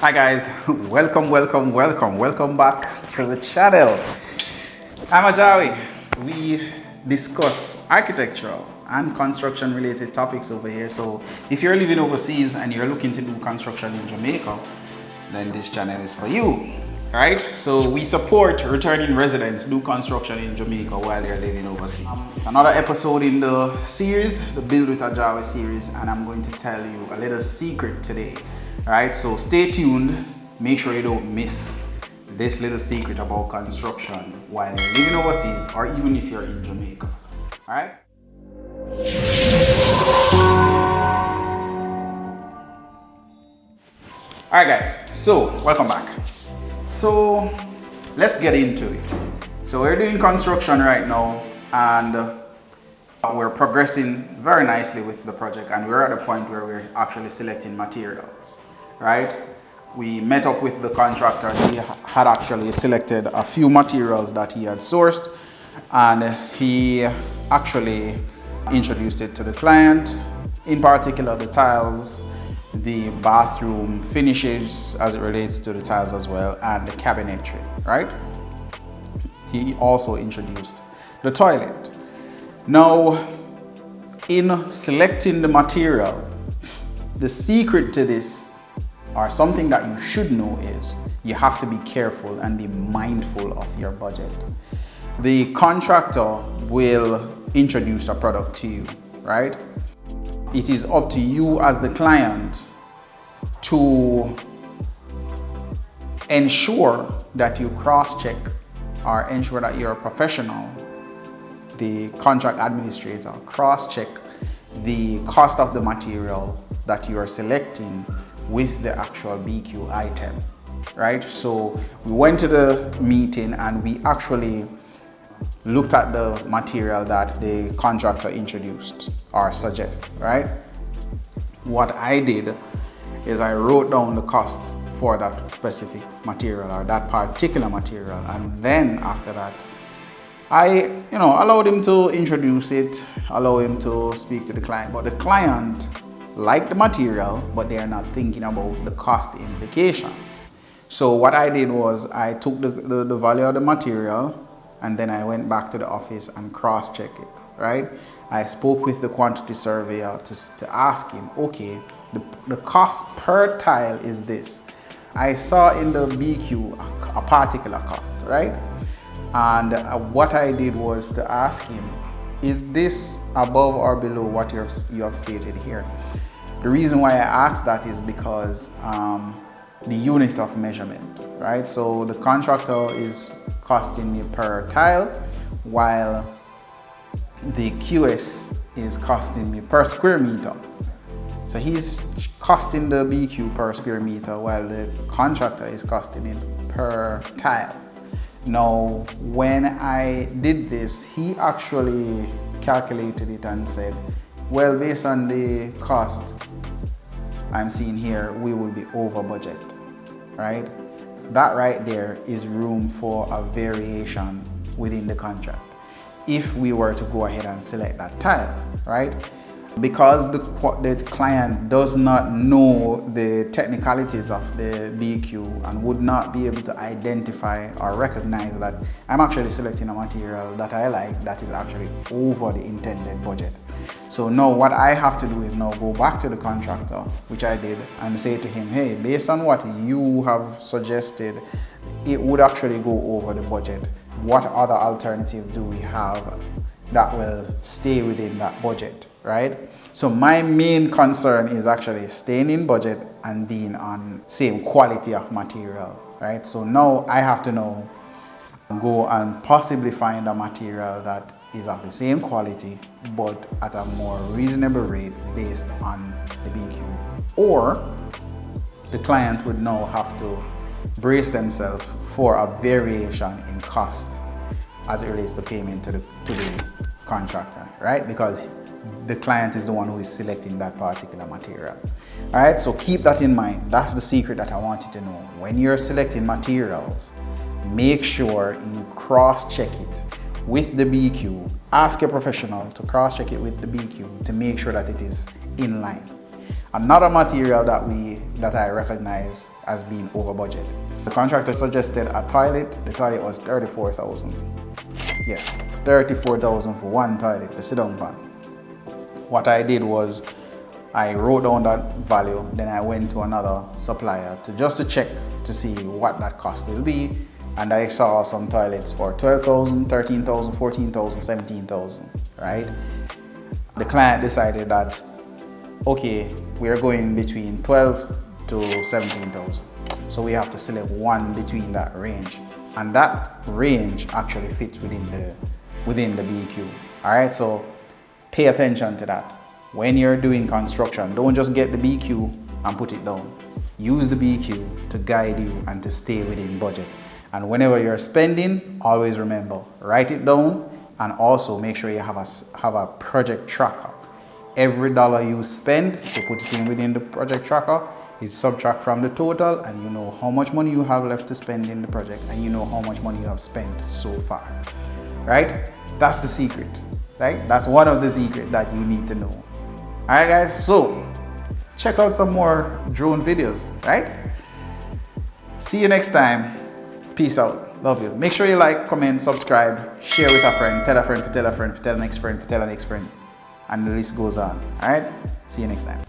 Hi guys, welcome back to the channel. I'm AJAWI. We discuss architectural and construction related topics over here. So if you're living overseas and you're looking to do construction in Jamaica, then this channel is for you. Alright, so we support returning residents do construction in Jamaica while they're living overseas. It's another episode in the series, the Build with AJAWI series, and I'm going to tell you a little secret today. Alright, so stay tuned, make sure you don't miss this little secret about construction while you're living overseas or even if you're in Jamaica. Alright? Alright guys, so welcome back. So let's get into it. So we're doing construction right now and we're progressing very nicely with the project, and we're at a point where we're actually selecting materials, right? We met up with the contractor. He had actually selected a few materials that he had sourced, and he actually introduced it to the client, in particular the tiles, the bathroom finishes as it relates to the tiles as well, and the cabinetry, right? He also introduced the toilet. Now, in selecting the material, the secret to this, or something that you should know, is you have to be careful and be mindful of your budget. The contractor will introduce a product to you, right? It is up to you as the client to ensure that you cross-check or ensure that you're a professional. The contract administrator cross-check the cost of the material that you are selecting with the actual BQ item, right? So we went to the meeting and we actually looked at the material that the contractor introduced or suggested, right? What I did is I wrote down the cost for that specific material or that particular material, and then after that I allowed him to introduce it, allow him to speak to the client. But the client liked the material, but they are not thinking about the cost implication. So what I did was I took the value of the material, and then I went back to the office and cross-checked it, right? I spoke with the quantity surveyor to ask him, okay, the cost per tile is this. I saw in the BQ a particular cost, right? And what I did was to ask him, is this above or below what you have stated here? The reason why I asked that is because the unit of measurement, right? So the contractor is costing me per tile, while the QS is costing me per square meter. So he's costing the BQ per square meter, while the contractor is costing it per tile. Now, when I did this, he actually calculated it and said, well, based on the cost I'm seeing here, we will be over budget, right? That right there is room for a variation within the contract if we were to go ahead and select that tile, right? Because the client does not know the technicalities of the BQ and would not be able to identify or recognize that I'm actually selecting a material that I like that is actually over the intended budget. So now what I have to do is now go back to the contractor, which I did, and say to him, hey, based on what you have suggested, it would actually go over the budget. What other alternative do we have that will stay within that budget, right? So my main concern is actually staying in budget and being on same quality of material, right? So now I have to now go and possibly find a material that is of the same quality but at a more reasonable rate based on the BQ. Or the client would now have to brace themselves for a variation in cost as it relates to payment to the contractor, right? Because the client is the one who is selecting that particular material. All right, so keep that in mind. That's the secret that I want you to know. When you're selecting materials, make sure you cross-check it with the BQ. Ask a professional to cross-check it with the BQ to make sure that it is in line. Another material that I recognize as being over budget. The contractor suggested a toilet. The toilet was 34,000. Yes, 34,000 for one toilet for sit down pan. What I did was I wrote down that value, then I went to another supplier to check to see what that cost will be, and I saw some toilets for 12,000, 13,000, 14,000, 17,000, right? The client decided that, okay, we are going between 12 to 17,000. So we have to select one between that range. And that range actually fits within the BQ. All right, so pay attention to that. When you're doing construction, don't just get the BQ and put it down. Use the BQ to guide you and to stay within budget. And whenever you're spending, always remember, write it down, and also make sure you have a project tracker. Every dollar you spend, you put it in within the project tracker, it subtract from the total, and you know how much money you have left to spend in the project, and you know how much money you have spent so far, right? That's the secret, right? That's one of the secrets that you need to know. All right, guys, so check out some more drone videos, right? See you next time. Peace out. Love you. Make sure you like, comment, subscribe, share with a friend, tell a friend, tell a friend, tell a next friend, tell a next friend, and the list goes on. All right? See you next time.